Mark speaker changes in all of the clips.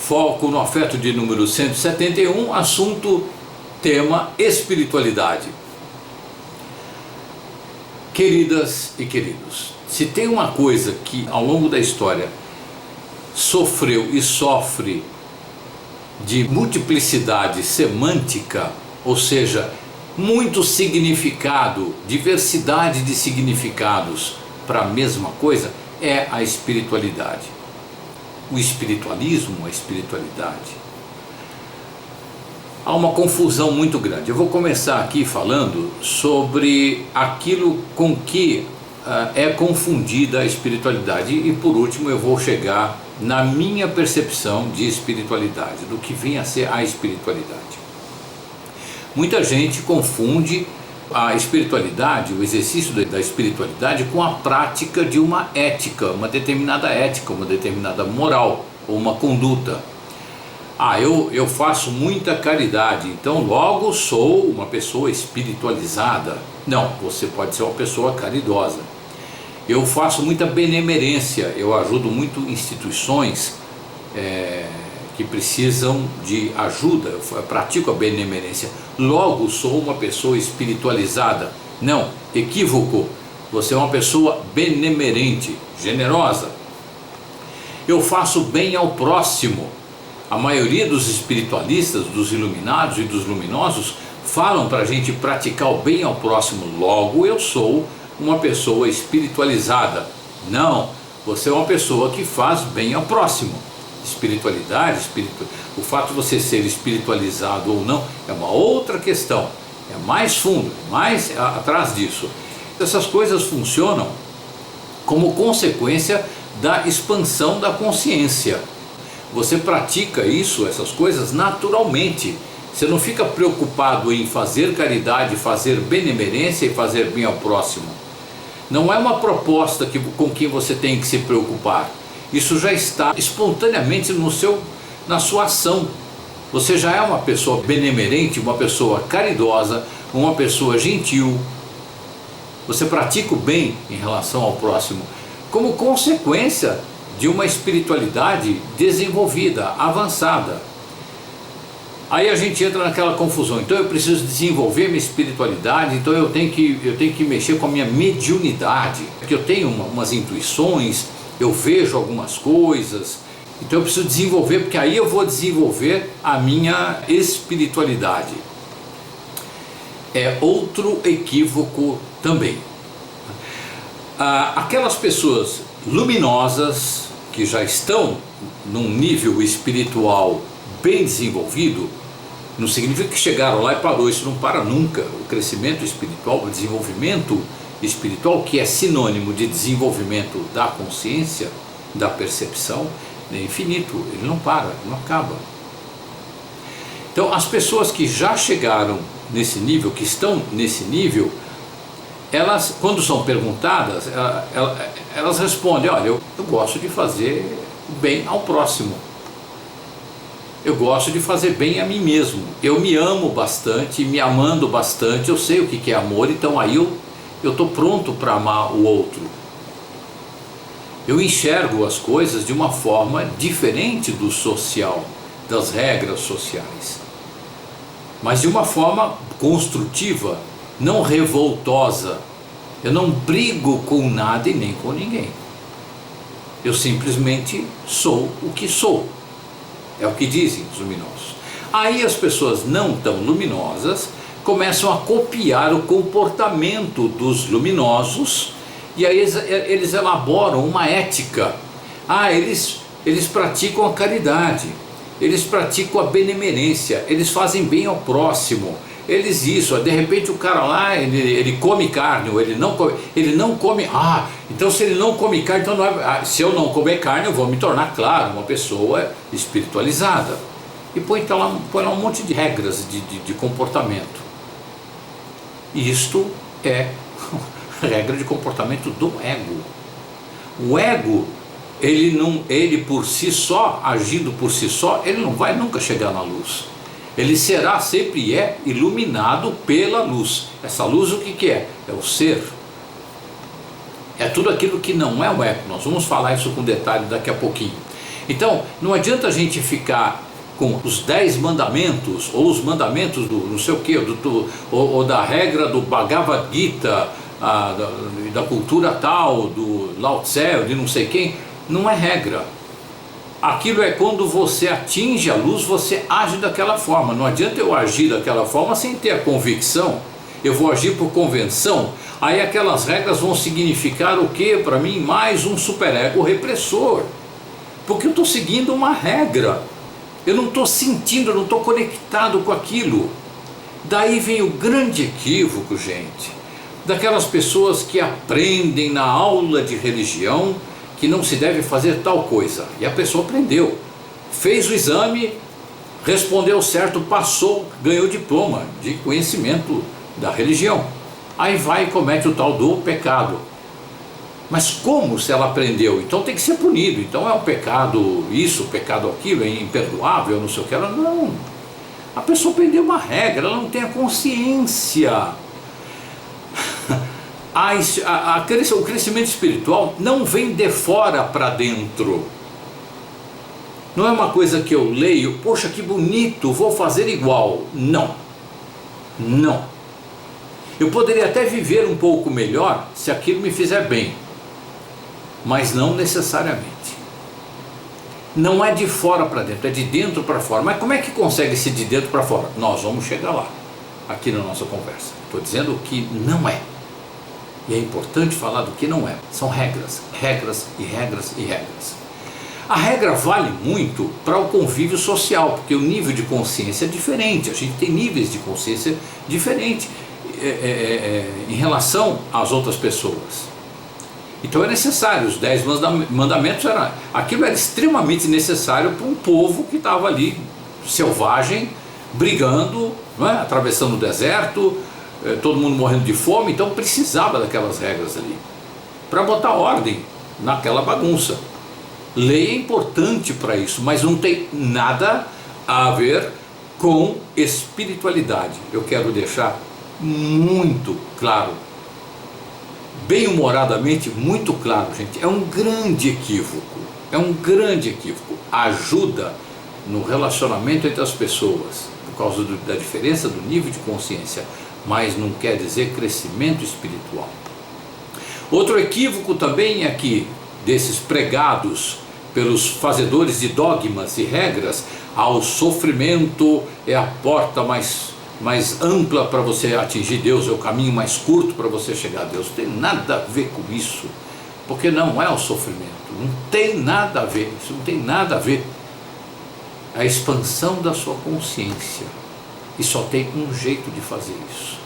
Speaker 1: Foco no afeto de número 171, assunto, tema, espiritualidade. Queridas e queridos, se tem uma coisa que ao longo da história sofreu e sofre de multiplicidade semântica, ou seja, muito significado, diversidade de significados para a mesma coisa, é a espiritualidade. O espiritualismo, a espiritualidade. Há uma confusão muito grande. Eu vou começar aqui falando sobre aquilo com que é confundida a espiritualidade e por último eu vou chegar na minha percepção de espiritualidade, do que vem a ser a espiritualidade. Muita gente confunde a espiritualidade, o exercício da espiritualidade com a prática de uma ética, uma determinada moral ou uma conduta. Eu faço muita caridade, então logo sou uma pessoa espiritualizada. Não, você pode ser uma pessoa caridosa. Eu faço muita benemerência, eu ajudo muito instituições que precisam de ajuda, eu pratico a benemerência, logo sou uma pessoa espiritualizada. Não, equívoco, você é uma pessoa benemerente, generosa. Eu faço bem ao próximo. A maioria dos espiritualistas, dos iluminados e dos luminosos falam para a gente praticar o bem ao próximo, logo eu sou uma pessoa espiritualizada. Não, você é uma pessoa que faz bem ao próximo. Espiritualidade, o fato de você ser espiritualizado ou não é uma outra questão, é mais fundo, mais atrás disso. Essas coisas funcionam como consequência da expansão da consciência. Você pratica isso, essas coisas naturalmente. Você não fica preocupado em fazer caridade, fazer benemerência e fazer bem ao próximo. Não é uma proposta com que você tem que se preocupar. Isso já está espontaneamente na sua ação. Você já é uma pessoa benemerente, uma pessoa caridosa, uma pessoa gentil. Você pratica o bem em relação ao próximo como consequência de uma espiritualidade desenvolvida, avançada. Aí a gente entra naquela confusão. Então eu preciso desenvolver minha espiritualidade, então eu tenho que mexer com a minha mediunidade, porque eu tenho umas intuições, eu vejo algumas coisas, então eu preciso desenvolver, porque aí eu vou desenvolver a minha espiritualidade. É outro equívoco também. Aquelas pessoas luminosas que já estão num nível espiritual bem desenvolvido, não significa que chegaram lá e parou, isso não para nunca. O crescimento espiritual, o desenvolvimento espiritual, que é sinônimo de desenvolvimento da consciência, da percepção, é infinito, ele não para, não acaba. Então as pessoas que já chegaram nesse nível, que estão nesse nível, elas, quando são perguntadas, elas respondem: olha, eu gosto de fazer bem ao próximo. Eu gosto de fazer bem a mim mesmo. Eu me amo bastante, me amando bastante, eu sei o que é amor, então aí eu estou pronto para amar o outro. Eu enxergo as coisas de uma forma diferente do social, das regras sociais, mas de uma forma construtiva, não revoltosa. Eu não brigo com nada e nem com ninguém. Eu simplesmente sou o que sou. É o que dizem os luminosos. Aí as pessoas não tão luminosas começam a copiar o comportamento dos luminosos e aí eles elaboram uma ética. Eles praticam a caridade, eles praticam a benemerência, eles fazem bem ao próximo, eles isso, de repente o cara lá, ele come carne, ou ele não come, então se ele não come carne, então não é, se eu não comer carne eu vou me tornar, claro, uma pessoa espiritualizada. E põe lá um monte de regras de comportamento. E isto é regra de comportamento do ego. O ego, ele por si só, agindo por si só, ele não vai nunca chegar na luz. Ele será, sempre é, iluminado pela luz. Essa luz o que é? É o ser. É tudo aquilo que não é o ego. Nós vamos falar isso com detalhe daqui a pouquinho. Então, não adianta a gente ficar com os 10 mandamentos, ou os mandamentos do não sei o que, ou da regra do Bhagavad Gita, da cultura tal, do Lao Tse, de não sei quem. Não é regra. Aquilo é quando você atinge a luz, você age daquela forma. Não adianta eu agir daquela forma sem ter a convicção. Eu vou agir por convenção. Aí aquelas regras vão significar o que para mim? Mais um superego repressor. Porque eu estou seguindo uma regra. Eu não estou sentindo, eu não estou conectado com aquilo. Daí vem o grande equívoco, gente, daquelas pessoas que aprendem na aula de religião que não se deve fazer tal coisa. E a pessoa aprendeu, fez o exame, respondeu certo, passou, ganhou diploma de conhecimento da religião. Aí vai e comete o tal do pecado. Mas como se ela aprendeu? Então tem que ser punido. Então é um pecado isso, pecado aquilo, é imperdoável, não sei o que. Ela não. A pessoa aprendeu uma regra, ela não tem a consciência. O crescimento espiritual não vem de fora para dentro. Não é uma coisa que eu leio, poxa que bonito, vou fazer igual. Não. Não. Eu poderia até viver um pouco melhor se aquilo me fizer bem. Mas não necessariamente. Não é de fora para dentro, é de dentro para fora. Mas como é que consegue ser de dentro para fora? Nós vamos chegar lá, aqui na nossa conversa. Estou dizendo que não é. E é importante falar do que não é. São regras, regras e regras e regras. A regra vale muito para o convívio social, porque o nível de consciência é diferente. A gente tem níveis de consciência diferentes em relação às outras pessoas. Então é necessário, os 10 mandamentos, aquilo era extremamente necessário para um povo que estava ali, selvagem, brigando, não é? Atravessando o deserto, todo mundo morrendo de fome, então precisava daquelas regras ali, para botar ordem naquela bagunça. Lei é importante para isso, mas não tem nada a ver com espiritualidade. Eu quero deixar muito claro, bem-humoradamente, muito claro, gente. É um grande equívoco, ajuda no relacionamento entre as pessoas, por causa da diferença do nível de consciência, mas não quer dizer crescimento espiritual. Outro equívoco também é que, desses pregados pelos fazedores de dogmas e regras, ao sofrimento é a porta mais ampla para você atingir Deus, é o caminho mais curto para você chegar a Deus. Não tem nada a ver com isso, porque não é o sofrimento, não tem nada a ver, isso não tem nada a ver. É a expansão da sua consciência, e só tem um jeito de fazer isso.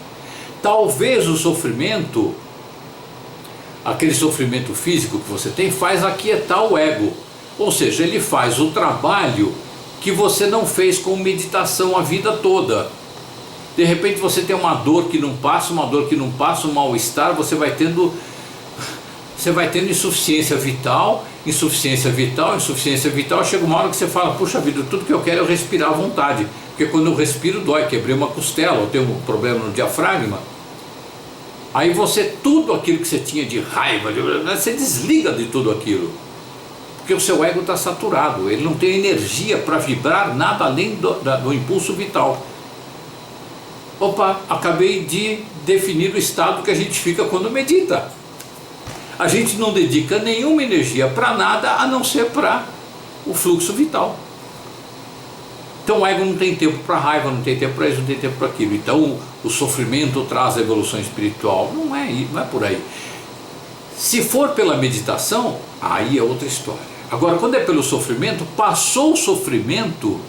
Speaker 1: Talvez o sofrimento, aquele sofrimento físico que você tem, faz aquietar o ego, ou seja, ele faz o trabalho que você não fez com meditação a vida toda. De repente você tem uma dor que não passa, um mal-estar, você vai tendo insuficiência vital, chega uma hora que você fala, puxa vida, tudo que eu quero é respirar à vontade, porque quando eu respiro dói, quebrei uma costela, eu tenho um problema no diafragma. Aí tudo aquilo que você tinha de raiva, você desliga de tudo aquilo, porque o seu ego está saturado, ele não tem energia para vibrar nada além do impulso vital. Opa, acabei de definir o estado que a gente fica quando medita. A gente não dedica nenhuma energia para nada a não ser para o fluxo vital. Então o ego não tem tempo para raiva, não tem tempo para isso, não tem tempo para aquilo. Então o sofrimento traz a evolução espiritual. Não é por aí. Se for pela meditação, aí é outra história. Agora, quando é pelo sofrimento, passou o sofrimento,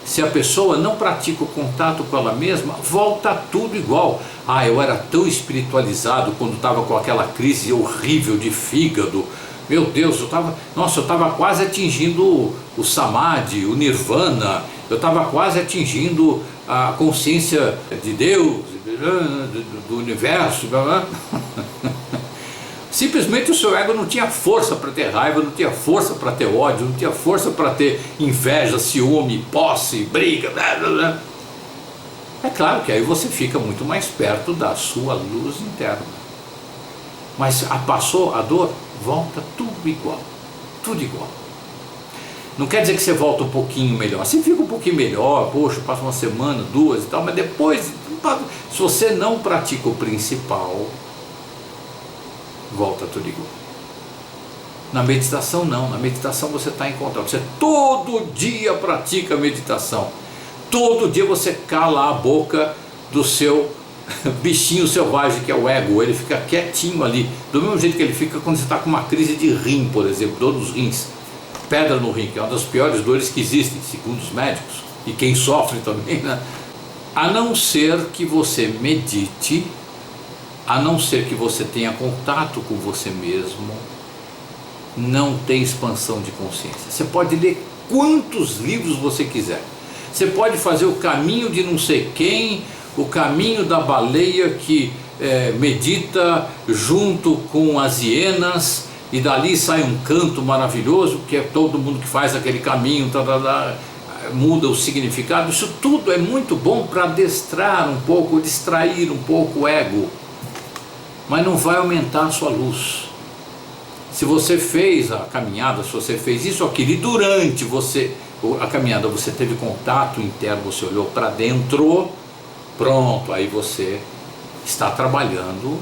Speaker 1: se a pessoa não pratica o contato com ela mesma, volta tudo igual. Eu era tão espiritualizado quando estava com aquela crise horrível de fígado. Meu Deus, eu estava quase atingindo o samadhi, o nirvana. Eu estava quase atingindo a consciência de Deus, do universo. Simplesmente o seu ego não tinha força para ter raiva, não tinha força para ter ódio, não tinha força para ter inveja, ciúme, posse, briga, blá, blá, blá. É claro que aí você fica muito mais perto da sua luz interna. Mas passou a dor, volta tudo igual, tudo igual. Não quer dizer que você volta um pouquinho melhor. Você fica um pouquinho melhor, poxa, passa uma semana, duas e tal, mas depois, se você não pratica o principal, volta tudo igual. Na meditação não, na meditação você está em contato. Você todo dia pratica meditação. Todo dia você cala a boca do seu bichinho selvagem que é o ego. Ele fica quietinho ali, do mesmo jeito que ele fica quando você está com uma crise de rim, por exemplo, dor nos rins, pedra no rim, que é uma das piores dores que existem, segundo os médicos, e quem sofre também, né? A não ser que você medite, a não ser que você tenha contato com você mesmo, não tem expansão de consciência. Você pode ler quantos livros você quiser, você pode fazer o caminho de não sei quem, o caminho da baleia que medita junto com as hienas, e dali sai um canto maravilhoso, que é todo mundo que faz aquele caminho, muda o significado. Isso tudo é muito bom para adestrar um pouco, distrair um pouco o ego, mas não vai aumentar a sua luz. Se você fez a caminhada, se você fez isso ou aquilo, e durante a caminhada você teve contato interno, você olhou para dentro, pronto, aí você está trabalhando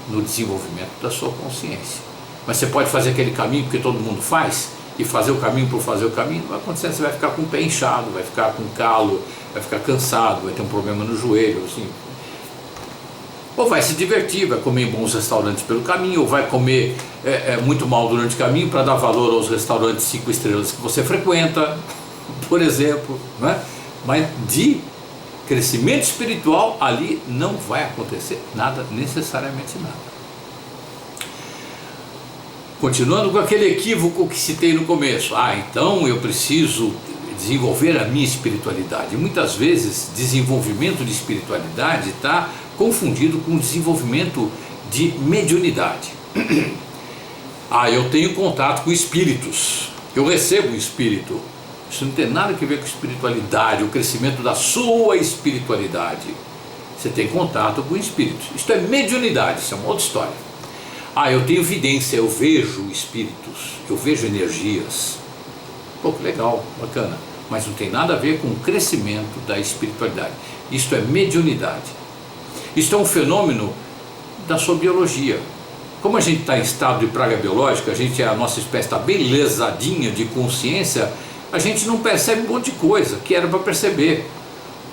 Speaker 1: no desenvolvimento da sua consciência. Mas você pode fazer aquele caminho porque todo mundo faz, e fazer o caminho por fazer o caminho, não vai acontecer. Você vai ficar com o pé inchado, vai ficar com calo, vai ficar cansado, vai ter um problema no joelho, assim. Ou vai se divertir, vai comer em bons restaurantes pelo caminho, ou vai comer muito mal durante o caminho para dar valor aos restaurantes 5 estrelas que você frequenta, por exemplo, não é? Mas de crescimento espiritual ali não vai acontecer nada, necessariamente nada. Continuando com aquele equívoco que citei no começo, então eu preciso desenvolver a minha espiritualidade. E muitas vezes desenvolvimento de espiritualidade está confundido com desenvolvimento de mediunidade. Eu tenho contato com espíritos, eu recebo o espírito. Isso não tem nada a ver com espiritualidade, o crescimento da sua espiritualidade. Você tem contato com espíritos. Isto é mediunidade, isso é uma outra história. Eu tenho vidência, eu vejo espíritos, eu vejo energias. Pô, que legal, bacana. Mas não tem nada a ver com o crescimento da espiritualidade. Isto é mediunidade. Isto é um fenômeno da sua biologia. Como a gente está em estado de praga biológica, a nossa espécie está bem lesadinha de consciência, a gente não percebe um monte de coisa que era para perceber.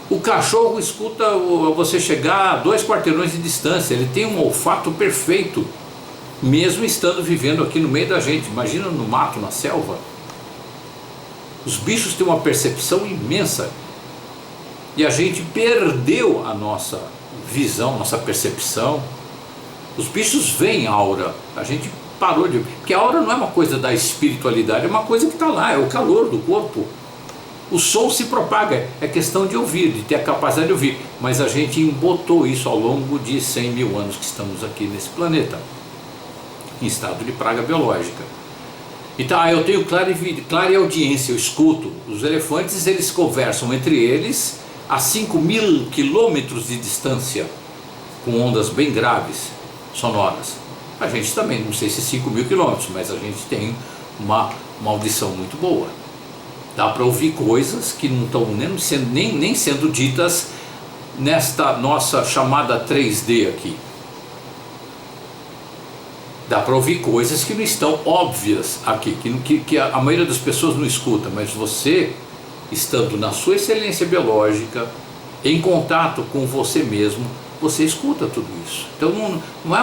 Speaker 1: O cachorro escuta você chegar a 2 quarteirões de distância, ele tem um olfato perfeito, mesmo estando vivendo aqui no meio da gente. Imagina no mato, na selva. Os bichos têm uma percepção imensa, e a gente perdeu a nossa visão, nossa percepção. Os bichos veem aura, a gente parou de... Porque a aura não é uma coisa da espiritualidade, é uma coisa que está lá, é o calor do corpo. O som se propaga, é questão de ouvir, de ter a capacidade de ouvir. Mas a gente embotou isso ao longo de 100 mil anos que estamos aqui nesse planeta, em estado de praga biológica. Então, eu tenho clareaudiência, eu escuto. Os elefantes, eles conversam entre eles a 5.000 quilômetros de distância, com ondas bem graves, sonoras. A gente também, não sei se 5.000 quilômetros, mas a gente tem uma audição muito boa. Dá para ouvir coisas que não estão nem sendo ditas nesta nossa chamada 3D aqui. Dá para ouvir coisas que não estão óbvias aqui, que a maioria das pessoas não escuta, mas você, estando na sua excelência biológica, em contato com você mesmo, você escuta tudo isso. Então não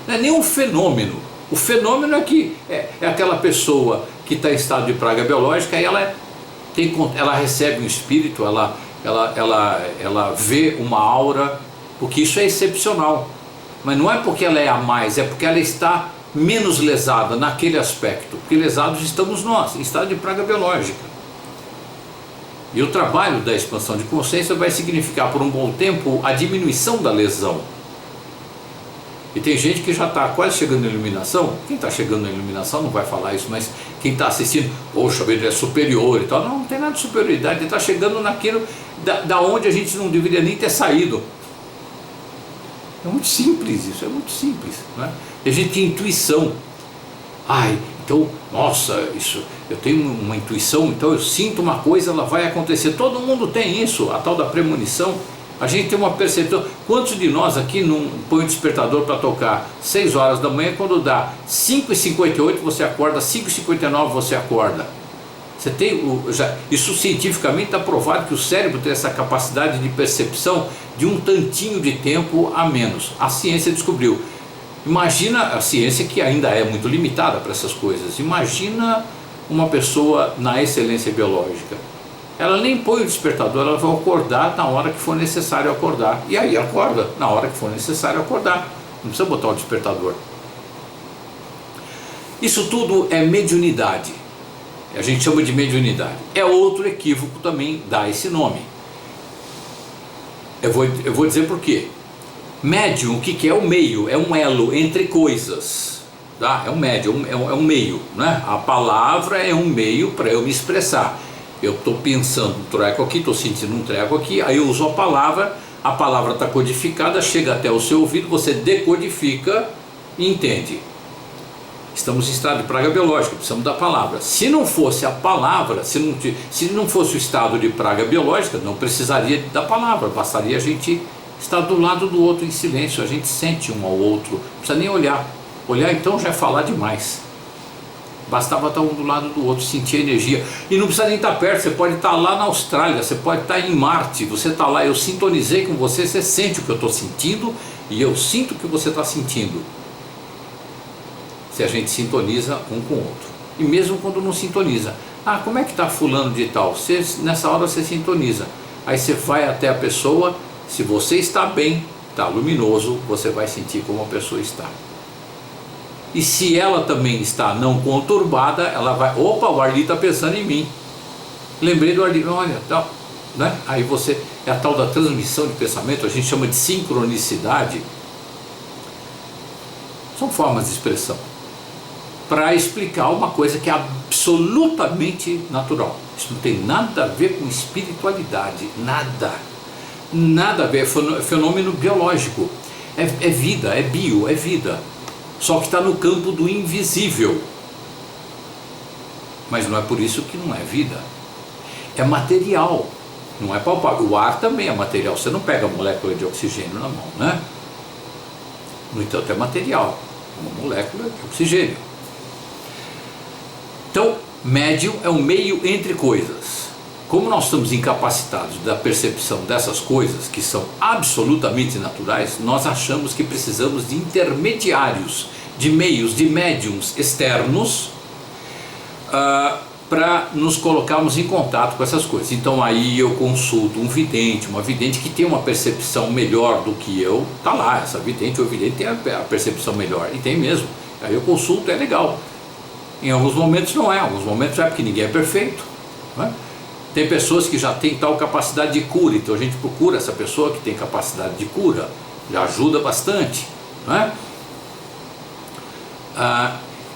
Speaker 1: é nem um fenômeno. O fenômeno é que é aquela pessoa que está em estado de praga biológica, e ela recebe um espírito, ela vê uma aura, porque isso é excepcional. Mas não é porque ela é a mais, é porque ela está menos lesada naquele aspecto, porque lesados estamos nós, em estado de praga biológica. E o trabalho da expansão de consciência vai significar por um bom tempo a diminuição da lesão. E tem gente que já está quase chegando na iluminação. Quem está chegando na iluminação não vai falar isso, mas quem está assistindo, poxa, ele é superior e tal. Não tem nada de superioridade, ele está chegando naquilo da onde a gente não deveria nem ter saído. É muito simples isso, é muito simpem, não é? A gente tem intuição. Então, nossa, isso, eu tenho uma intuição, então eu sinto uma coisa, ela vai acontecer. Todo mundo tem isso, a tal da premonição. A gente tem uma percepção. Quantos de nós aqui não põe o despertador para tocar 6 horas da manhã, quando dá 5h58 você acorda, 5h59 você acorda? Você tem isso cientificamente está provado que o cérebro tem essa capacidade de percepção de um tantinho de tempo a menos. A ciência descobriu. Imagina a ciência, que ainda é muito limitada para essas coisas. Imagina uma pessoa na excelência biológica. Ela nem põe o despertador, ela vai acordar na hora que for necessário acordar. E aí acorda na hora que for necessário acordar. Não precisa botar o despertador. Isso tudo é mediunidade. A gente chama de mediunidade. É outro equívoco também dar esse nome. Eu vou dizer por quê. Médium, o que é o meio? É um elo entre coisas. Tá? É um médium, é um meio. Né? A palavra é um meio para eu me expressar. Eu estou pensando um treco aqui, estou sentindo um treco aqui, aí eu uso a palavra está codificada, chega até o seu ouvido, você decodifica e entende. Estamos em estado de praga biológica, precisamos da palavra. Se não fosse a palavra, se não fosse o estado de praga biológica, não precisaria da palavra, bastaria a gente estar do lado do outro em silêncio, a gente sente um ao outro, não precisa nem olhar. Olhar então já é falar demais. Bastava estar um do lado do outro, sentir a energia. E não precisa nem estar perto, você pode estar lá na Austrália, você pode estar em Marte, você está lá, eu sintonizei com você, você sente o que eu estou sentindo e eu sinto o que você está sentindo. Se a gente sintoniza um com o outro. E mesmo quando não sintoniza. Ah, como é que está fulano de tal? Nessa hora você sintoniza. Aí você vai até a pessoa, se você está bem, está luminoso, você vai sentir como a pessoa está. E se ela também está não conturbada, ela vai, opa, o Arli está pensando em mim. Lembrei do Arli, olha, tal, né? Aí você, é a tal da transmissão de pensamento, a gente chama de sincronicidade. São formas de expressão para explicar uma coisa que é absolutamente natural. Isso não tem nada a ver com espiritualidade, nada a ver, é fenômeno biológico, é vida, é bio, é vida. Só que está no campo do invisível. Mas não é por isso que não é vida. É material, não é palpável. O ar também é material. Você não pega a molécula de oxigênio na mão, né? No entanto, é material. Uma molécula de oxigênio. Então, médium é um meio entre coisas. Como nós estamos incapacitados da percepção dessas coisas, que são absolutamente naturais, nós achamos que precisamos de intermediários, de meios, de médiums externos, para nos colocarmos em contato com essas coisas. Então aí eu consulto um vidente, uma vidente que tem uma percepção melhor do que eu, tá lá, essa vidente ou vidente tem a percepção melhor, e tem mesmo. Aí eu consulto, é legal. Em alguns momentos não é, em alguns momentos é porque ninguém é perfeito, não é? Tem pessoas que já têm tal capacidade de cura, então a gente procura essa pessoa que tem capacidade de cura, já ajuda bastante, não é?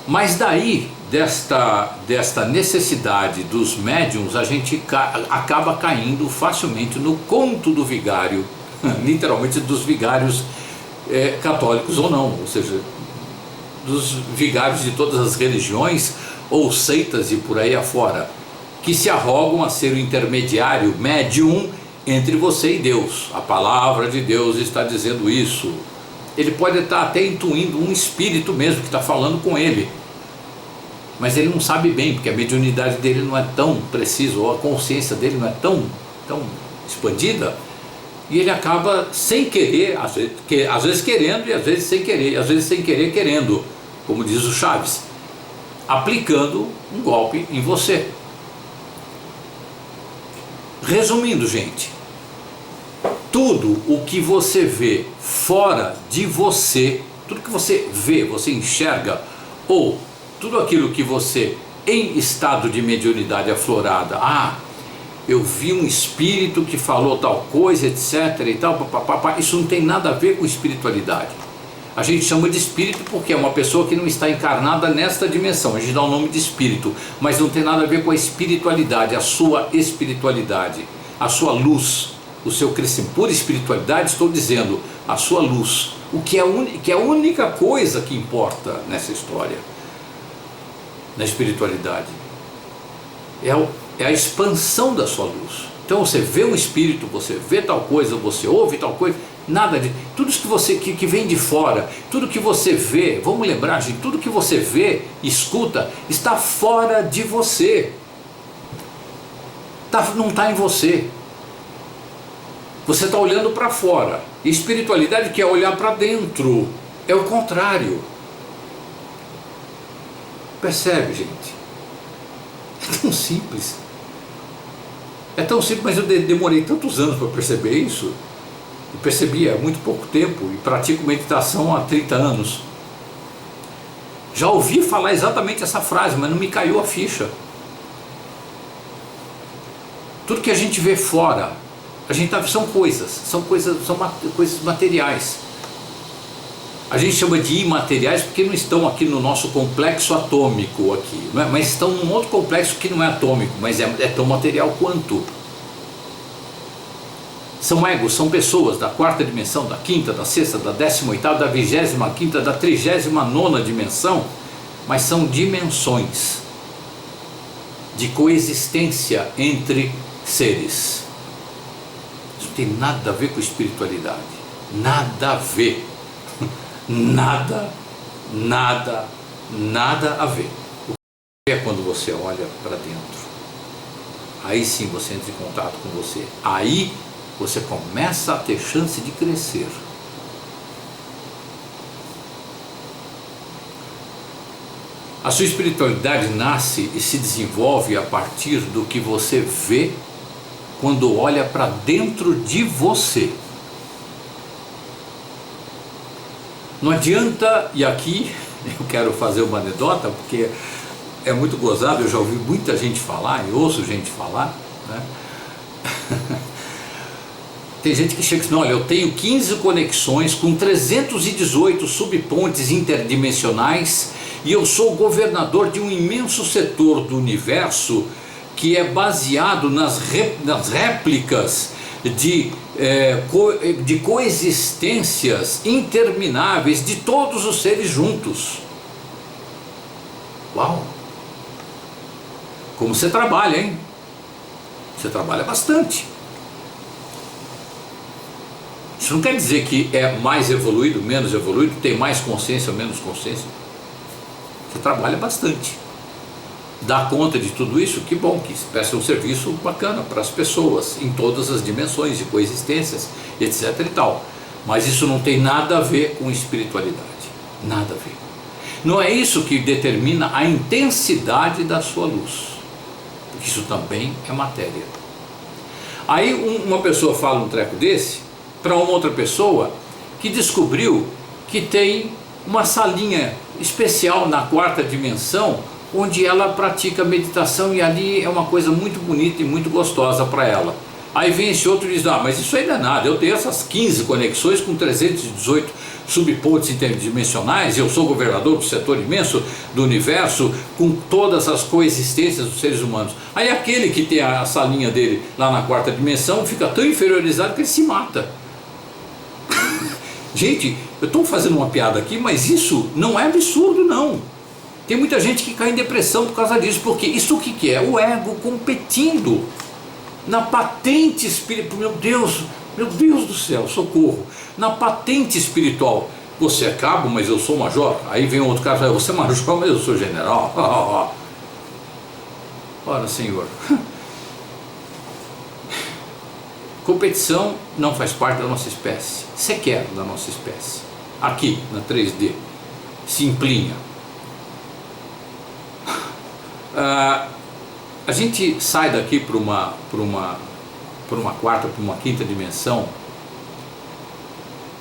Speaker 1: Mas daí, desta necessidade dos médiums, a gente acaba caindo facilmente no conto do vigário, literalmente dos vigários católicos ou não, ou seja, dos vigários de todas as religiões ou seitas e por aí afora, que se arrogam a ser o intermediário, médium, entre você e Deus. A palavra de Deus está dizendo isso. Ele pode estar até intuindo um espírito mesmo que está falando com ele, mas ele não sabe bem, porque a mediunidade dele não é tão precisa, ou a consciência dele não é tão expandida, e ele acaba sem querer, às vezes querendo, e às vezes sem querer, e às vezes sem querer querendo, como diz o Chaves, aplicando um golpe em você. Resumindo, gente, tudo o que você vê fora de você, tudo que você vê, você enxerga, ou tudo aquilo que você, em estado de mediunidade aflorada, eu vi um espírito que falou tal coisa, etc e tal, papapá, isso não tem nada a ver com espiritualidade. A gente chama de espírito porque é uma pessoa que não está encarnada nesta dimensão, a gente dá o nome de espírito, mas não tem nada a ver com a espiritualidade, a sua espiritualidade, a sua luz, o seu crescimento. Por espiritualidade estou dizendo a sua luz, o que é a única coisa que importa nessa história. na espiritualidade. É a expansão da sua luz. Então você vê um espírito, você vê tal coisa, você ouve tal coisa, nada de tudo isso que você que vem de fora, tudo que você vê, vamos lembrar, gente, tudo que você vê, escuta, está fora de você. Não está em você. Você está olhando para fora. E espiritualidade quer olhar para dentro. É o contrário. Percebe, gente? É tão simples. É tão simples, mas eu demorei tantos anos para perceber isso. Eu percebi há muito pouco tempo e pratico meditação há 30 anos. Já ouvi falar exatamente essa frase, mas não me caiu a ficha. Tudo que a gente vê fora, são coisas materiais. A gente chama de imateriais porque não estão aqui no nosso complexo atômico aqui, não é? Mas estão num outro complexo que não é atômico, mas é tão material quanto. São egos, são pessoas da quarta dimensão, da quinta, da sexta, da 18ª, da 25ª, da 39ª dimensão, mas são dimensões de coexistência entre seres. Isso não tem nada a ver com espiritualidade, nada a ver. Nada a ver. O que é quando você olha para dentro? Aí sim você entra em contato com você. Aí você começa a ter chance de crescer. A sua espiritualidade nasce e se desenvolve a partir do que você vê quando olha para dentro de você. Não adianta, e aqui eu quero fazer uma anedota, porque é muito gozado, eu já ouvi muita gente falar, e ouço gente falar, né? Tem gente que chega e diz, olha, eu tenho 15 conexões com 318 subpontes interdimensionais e eu sou governador de um imenso setor do universo que é baseado nas réplicas de coexistências intermináveis de todos os seres juntos. Uau! Como você trabalha, hein? Você trabalha bastante. Isso não quer dizer que é mais evoluído, menos evoluído, tem mais consciência ou menos consciência. Você trabalha bastante. Dá conta de tudo isso, que bom, que presta um serviço bacana para as pessoas, em todas as dimensões de coexistências, etc e tal. Mas isso não tem nada a ver com espiritualidade, nada a ver. Não é isso que determina a intensidade da sua luz, porque isso também é matéria. Aí uma pessoa fala um treco desse para uma outra pessoa que descobriu que tem uma salinha especial na quarta dimensão, onde ela pratica meditação e ali é uma coisa muito bonita e muito gostosa para ela. Aí vem esse outro e diz, mas isso aí não é nada, eu tenho essas 15 conexões com 318 subpontes interdimensionais, eu sou governador do setor imenso do universo, com todas as coexistências dos seres humanos. Aí aquele que tem a salinha dele lá na quarta dimensão fica tão inferiorizado que ele se mata. Gente, eu estou fazendo uma piada aqui, mas isso não é absurdo não. Tem muita gente que cai em depressão por causa disso, porque isso o que é? O ego competindo na patente espiritual. Meu Deus do céu, socorro. Na patente espiritual, você é cabo, mas eu sou major. Aí vem outro cara e fala, você é major, mas eu sou general. Ora, senhor. Competição não faz parte da nossa espécie, sequer da nossa espécie. Aqui, na 3D, simplinha. A gente sai daqui para uma quarta, para uma quinta dimensão,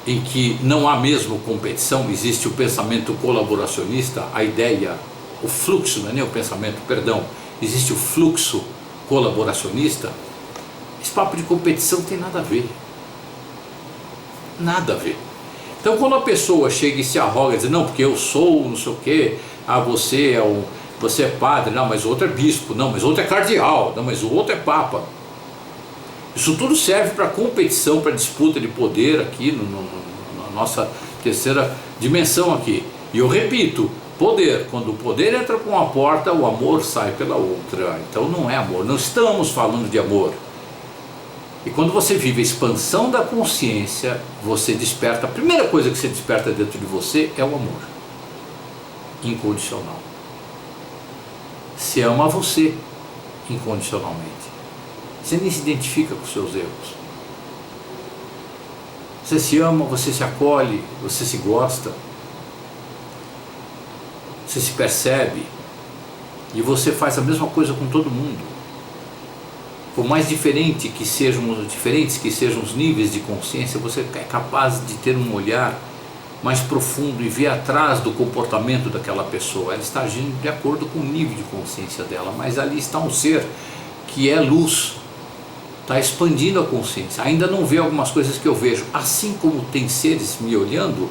Speaker 1: em que não há mesmo competição, existe o pensamento colaboracionista, a ideia, o fluxo, não é nem o pensamento, perdão, existe o fluxo colaboracionista. Esse papo de competição tem nada a ver. Nada a ver. Então quando a pessoa chega e se arroga e diz, não, porque eu sou não sei o quê, você é padre, não, mas o outro é bispo, não, mas o outro é cardeal, não, mas o outro é papa. Isso tudo serve para competição, para disputa de poder aqui na nossa terceira dimensão aqui. E eu repito, poder. Quando o poder entra por uma porta, o amor sai pela outra. Então não é amor, não estamos falando de amor. E quando você vive a expansão da consciência, você desperta, a primeira coisa que você desperta dentro de você é o amor incondicional. Você ama você incondicionalmente. Você nem se identifica com seus erros. Você se ama, você se acolhe, você se gosta. Você se percebe. E você faz a mesma coisa com todo mundo. Por mais diferentes que sejam os níveis de consciência, você é capaz de ter um olhar mais profundo e ver atrás do comportamento daquela pessoa. Ela está agindo de acordo com o nível de consciência dela, mas ali está um ser que é luz, está expandindo a consciência. Ainda não vê algumas coisas que eu vejo, assim como tem seres me olhando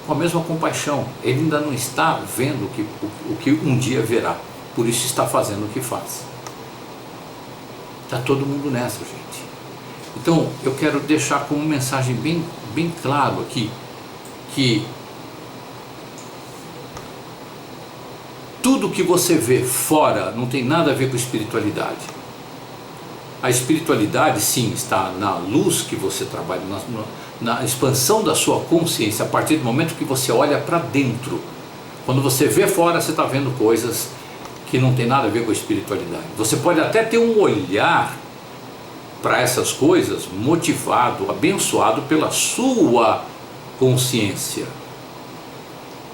Speaker 1: com a mesma compaixão. Ele ainda não está vendo o que um dia verá, por isso está fazendo o que faz. Está todo mundo nessa, gente. Então eu quero deixar como mensagem bem claro aqui, que tudo que você vê fora não tem nada a ver com espiritualidade. A espiritualidade sim está na luz que você trabalha, na expansão da sua consciência, a partir do momento que você olha para dentro. Quando você vê fora, você está vendo coisas que não tem nada a ver com a espiritualidade. Você pode até ter um olhar para essas coisas motivado, abençoado pela sua consciência,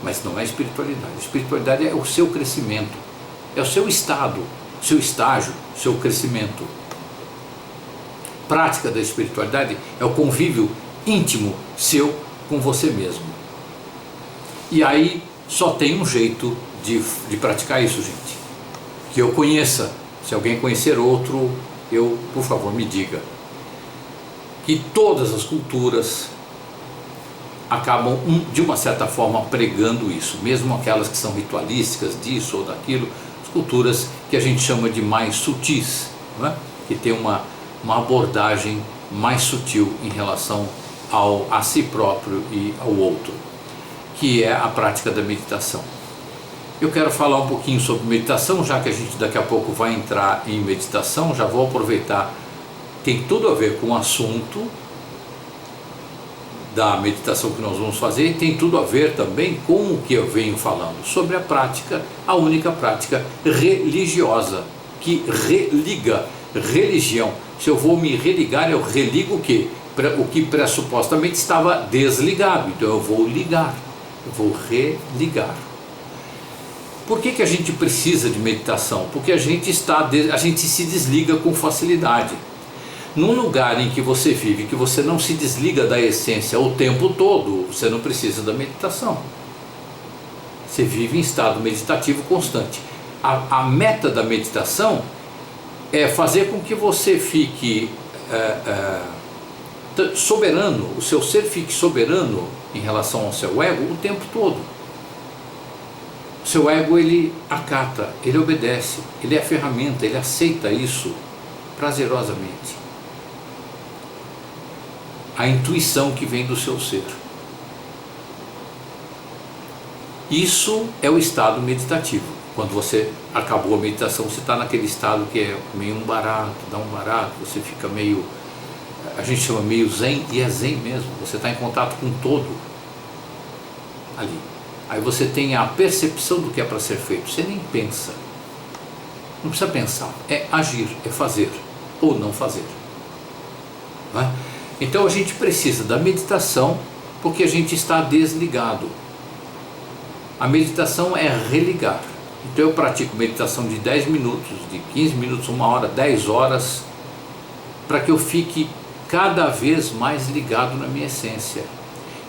Speaker 1: mas não é espiritualidade. A espiritualidade é o seu crescimento, é o seu estado, seu estágio, seu crescimento. Prática da espiritualidade é o convívio íntimo seu com você mesmo. E aí só tem um jeito de praticar isso, gente, que eu conheça. Se alguém conhecer outro, por favor, me diga. Que todas as culturas acabam, de uma certa forma, pregando isso, mesmo aquelas que são ritualísticas disso ou daquilo, as culturas que a gente chama de mais sutis, não é? Que tem uma abordagem mais sutil em relação a si próprio e ao outro, que é a prática da meditação. Eu quero falar um pouquinho sobre meditação, já que a gente daqui a pouco vai entrar em meditação. Já vou aproveitar, tem tudo a ver com o assunto da meditação que nós vamos fazer, e tem tudo a ver também com o que eu venho falando sobre a prática, a única prática religiosa, que religa. Religião, se eu vou me religar, eu religo o quê? O que pressupostamente estava desligado, então eu vou ligar, eu vou religar. Por que a gente precisa de meditação? Porque a gente se desliga com facilidade. Num lugar em que você vive, que você não se desliga da essência o tempo todo, você não precisa da meditação. Você vive em estado meditativo constante. A meta da meditação é fazer com que você fique soberano, o seu ser fique soberano em relação ao seu ego o tempo todo. O seu ego, ele acata, ele obedece, ele é a ferramenta, ele aceita isso prazerosamente. A intuição que vem do seu ser. Isso é o estado meditativo. Quando você acabou a meditação, você está naquele estado que é meio um barato, dá um barato, você fica meio, a gente chama meio zen, e é zen mesmo, você está em contato com todo ali. Aí você tem a percepção do que é para ser feito, você nem pensa, não precisa pensar, é agir, é fazer ou não fazer. Não é? Então a gente precisa da meditação porque a gente está desligado. A meditação é religar. Então eu pratico meditação de 10 minutos, de 15 minutos, 1 hora, 10 horas, para que eu fique cada vez mais ligado na minha essência.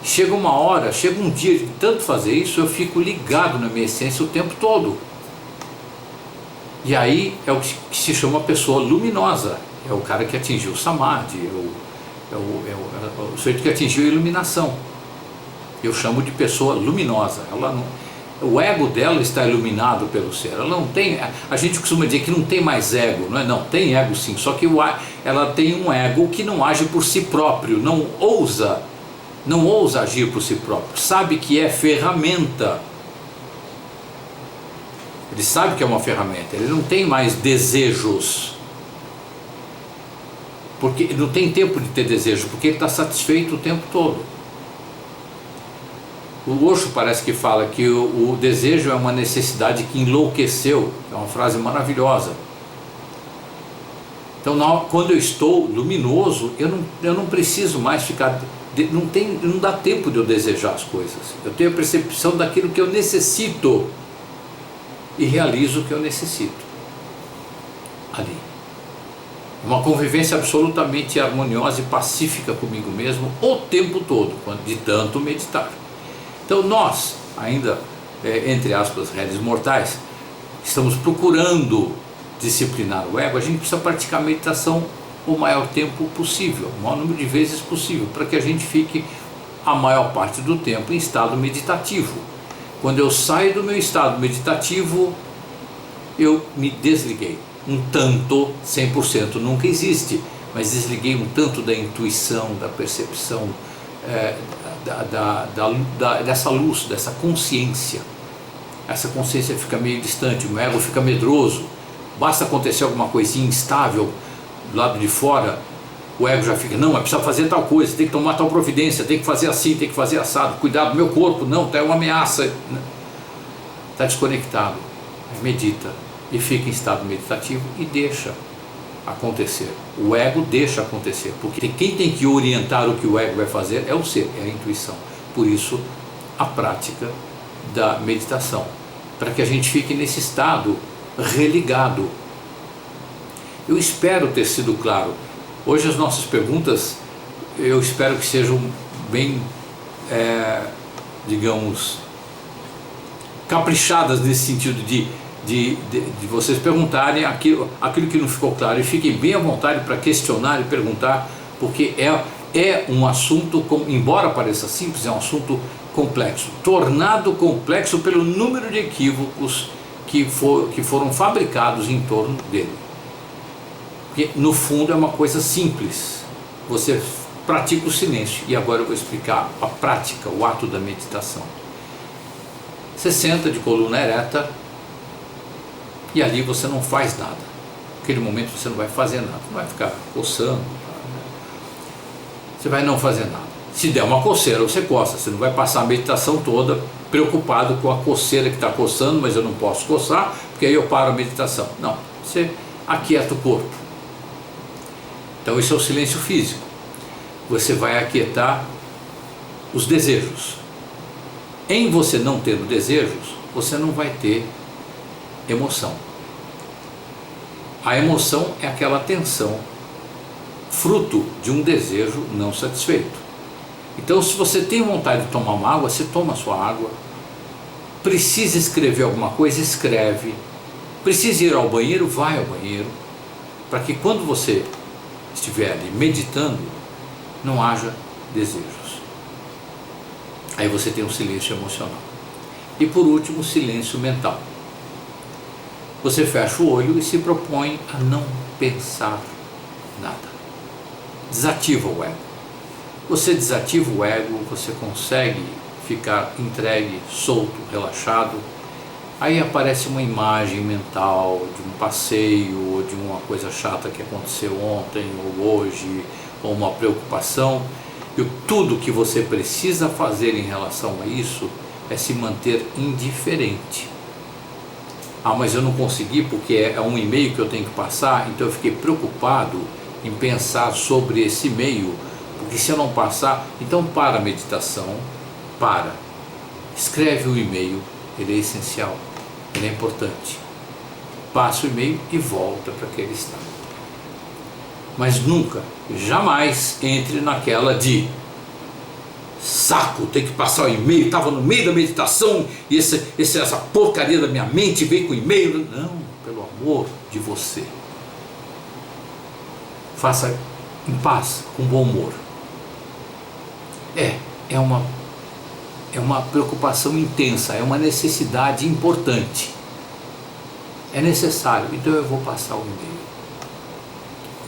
Speaker 1: Chega uma hora, chega um dia de tanto fazer isso, eu fico ligado na minha essência o tempo todo. E aí é o que se chama pessoa luminosa, é o cara que atingiu o samadhi, é o sujeito que atingiu a iluminação. Eu chamo de pessoa luminosa. Ela não, o ego dela está iluminado pelo ser. Ela não tem, a gente costuma dizer que não tem mais ego, não é? Não, tem ego sim, só que ela tem um ego que não age por si próprio, não ousa agir por si próprio, sabe que é ferramenta. Ele sabe que é uma ferramenta, ele não tem mais desejos. Porque ele não tem tempo de ter desejo, porque ele está satisfeito o tempo todo. O Osho parece que fala que o desejo é uma necessidade que enlouqueceu. É uma frase maravilhosa. Então, quando eu estou luminoso, eu não preciso mais ficar... Não dá tempo de eu desejar as coisas. Eu tenho a percepção daquilo que eu necessito e realizo o que eu necessito ali. Uma convivência absolutamente harmoniosa e pacífica comigo mesmo o tempo todo, de tanto meditar. Então nós, ainda, entre aspas, réis mortais, estamos procurando disciplinar o ego. A gente precisa praticar meditação o maior tempo possível, o maior número de vezes possível, para que a gente fique a maior parte do tempo em estado meditativo. Quando eu saio do meu estado meditativo, eu me desliguei. Um tanto, 100% nunca existe, mas desliguei um tanto da intuição, da percepção, dessa luz, dessa consciência. Essa consciência fica meio distante, o ego fica medroso. Basta acontecer alguma coisinha instável do lado de fora, o ego já fica, não, mas precisa fazer tal coisa, tem que tomar tal providência, tem que fazer assim, tem que fazer assado, cuidado do meu corpo, não, tá, é uma ameaça. Está desconectado, medita e fica em estado meditativo e deixa acontecer. O ego deixa acontecer, porque quem tem que orientar o que o ego vai fazer é o ser, é a intuição. Por isso, a prática da meditação, para que a gente fique nesse estado religado. Eu espero ter sido claro. Hoje as nossas perguntas, eu espero que sejam bem, digamos, caprichadas nesse sentido de vocês perguntarem aquilo que não ficou claro, e fiquem bem à vontade para questionar e perguntar, porque é um assunto, embora pareça simples, é um assunto complexo, tornado complexo pelo número de equívocos que foram fabricados em torno dele. Porque no fundo é uma coisa simples, você pratica o silêncio, e agora eu vou explicar a prática, o ato da meditação. Você senta de coluna ereta e ali você não faz nada. Naquele momento você não vai fazer nada, não vai ficar coçando, você vai não fazer nada. Se der uma coceira, você coça, você não vai passar a meditação toda preocupado com a coceira que está coçando, mas eu não posso coçar, porque aí eu paro a meditação. Não, você aquieta o corpo. Então isso é o silêncio físico. Você vai aquietar os desejos. Em você não tendo desejos, você não vai ter emoção. A emoção é aquela tensão fruto de um desejo não satisfeito. Então, se você tem vontade de tomar uma água, você toma a sua água. Precisa escrever alguma coisa, escreve. Precisa ir ao banheiro, vai ao banheiro, para que quando você estiver ali meditando, não haja desejos. Aí você tem um silêncio emocional. E por último, o silêncio mental. Você fecha o olho e se propõe a não pensar nada. Desativa o ego. Você desativa o ego, você consegue ficar entregue, solto, relaxado. Aí aparece uma imagem mental de um passeio, ou de uma coisa chata que aconteceu ontem ou hoje, ou uma preocupação. E tudo que você precisa fazer em relação a isso é se manter indiferente. Ah, mas eu não consegui porque é um e-mail que eu tenho que passar, então eu fiquei preocupado em pensar sobre esse e-mail, porque se eu não passar, então para a meditação, escreve o e-mail, ele é essencial, ele é importante, passa o e-mail e volta para aquele estado. Mas nunca, jamais entre naquela de saco, tem que passar o e-mail, estava no meio da meditação e essa porcaria da minha mente veio com o e-mail. Não, pelo amor de você, faça em paz, com bom humor. É uma preocupação intensa, é uma necessidade importante, é necessário, então eu vou passar o e-mail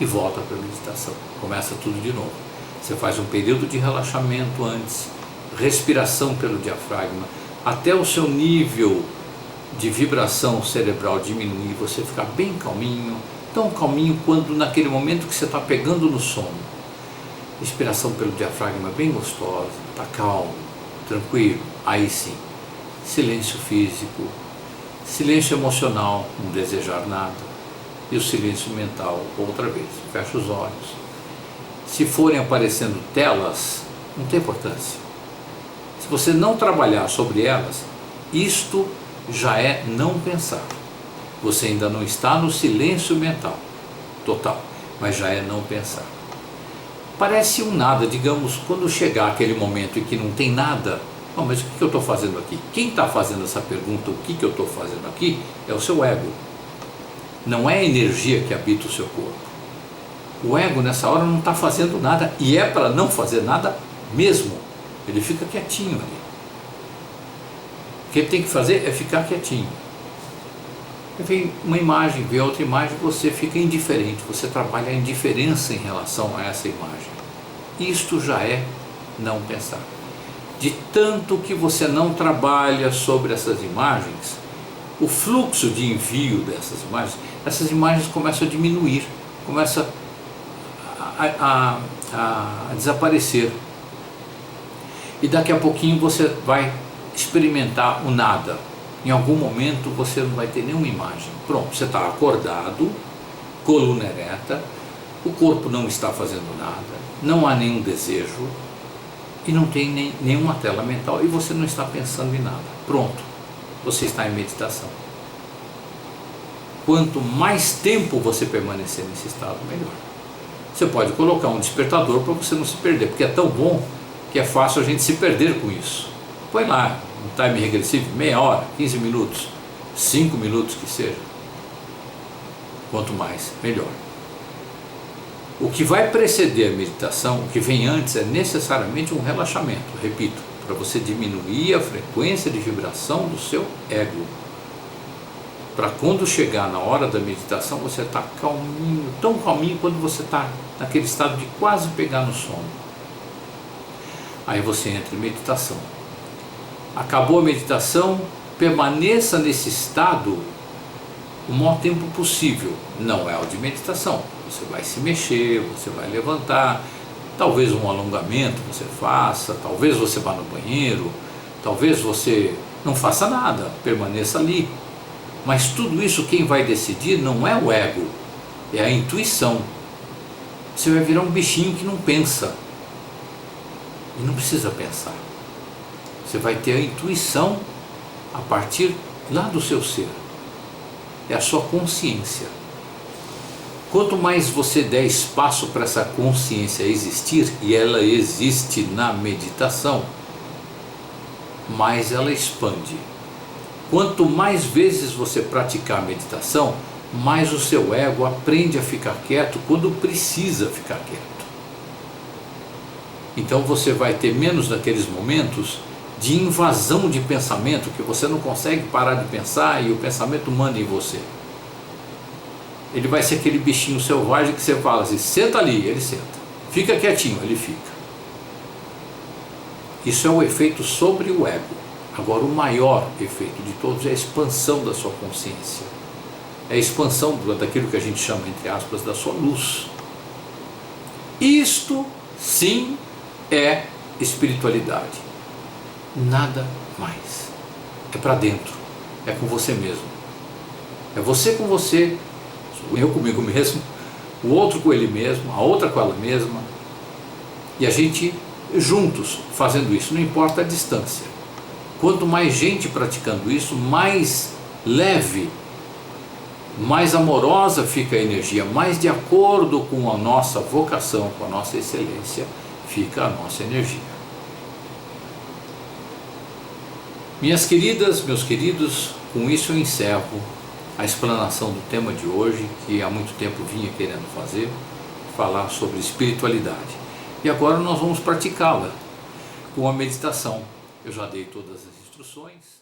Speaker 1: e volta para a meditação, começa tudo de novo. Você faz um período de relaxamento antes, respiração pelo diafragma, até o seu nível de vibração cerebral diminuir, você ficar bem calminho, tão calminho quando naquele momento que você está pegando no sono. Respiração pelo diafragma bem gostosa, está calmo, tranquilo, aí sim, silêncio físico, silêncio emocional, não desejar nada, e o silêncio mental outra vez, fecha os olhos. Se forem aparecendo telas, não tem importância. Se você não trabalhar sobre elas, isto já é não pensar. Você ainda não está no silêncio mental total, mas já é não pensar. Parece um nada, digamos, quando chegar aquele momento em que não tem nada, não, mas o que eu estou fazendo aqui? Quem está fazendo essa pergunta, o que eu estou fazendo aqui, é o seu ego. Não é a energia que habita o seu corpo. O ego nessa hora não está fazendo nada, e é para não fazer nada mesmo. Ele fica quietinho ali. O que ele tem que fazer é ficar quietinho. Vem uma imagem, vem outra imagem, você fica indiferente, você trabalha a indiferença em relação a essa imagem. Isto já é não pensar. De tanto que você não trabalha sobre essas imagens, o fluxo de envio dessas imagens, essas imagens começam a diminuir, começam a desaparecer. E daqui a pouquinho você vai experimentar o nada. Em algum momento você não vai ter nenhuma imagem. Pronto, você está acordado, coluna ereta, o corpo não está fazendo nada, não há nenhum desejo e não tem nenhuma tela mental e você não está pensando em nada. Pronto, você está em meditação. Quanto mais tempo você permanecer nesse estado, melhor. Você pode colocar um despertador para você não se perder, porque é tão bom que é fácil a gente se perder com isso. Põe lá um time regressivo, meia hora, 15 minutos, 5 minutos que seja. Quanto mais, melhor. O que vai preceder a meditação, o que vem antes, é necessariamente um relaxamento, repito, para você diminuir a frequência de vibração do seu ego. Para quando chegar na hora da meditação, você está calminho, tão calminho quando você está naquele estado de quase pegar no sono. Aí você entra em meditação. Acabou a meditação, permaneça nesse estado o maior tempo possível. Não é o de meditação, você vai se mexer, você vai levantar, talvez um alongamento você faça, talvez você vá no banheiro, talvez você não faça nada, permaneça ali. Mas tudo isso quem vai decidir não é o ego, é a intuição. Você vai virar um bichinho que não pensa, e não precisa pensar. Você vai ter a intuição a partir lá do seu ser. É a sua consciência. Quanto mais você der espaço para essa consciência existir, e ela existe na meditação, mais ela expande. Quanto mais vezes você praticar a meditação, mais o seu ego aprende a ficar quieto quando precisa ficar quieto. Então você vai ter menos daqueles momentos de invasão de pensamento, que você não consegue parar de pensar e o pensamento manda em você. Ele vai ser aquele bichinho selvagem que você fala assim, senta ali, ele senta. Fica quietinho, ele fica. Isso é o efeito sobre o ego. Agora, o maior efeito de todos é a expansão da sua consciência. É a expansão daquilo que a gente chama, entre aspas, da sua luz. Isto, sim, é espiritualidade. Nada mais. É para dentro. É com você mesmo. É você com você, eu comigo mesmo, o outro com ele mesmo, a outra com ela mesma. E a gente juntos fazendo isso, não importa a distância. Quanto mais gente praticando isso, mais leve, mais amorosa fica a energia, mais de acordo com a nossa vocação, com a nossa excelência, fica a nossa energia. Minhas queridas, meus queridos, com isso eu encerro a explanação do tema de hoje, que há muito tempo vinha querendo falar sobre espiritualidade. E agora nós vamos praticá-la com a meditação. Eu já dei todas as instruções.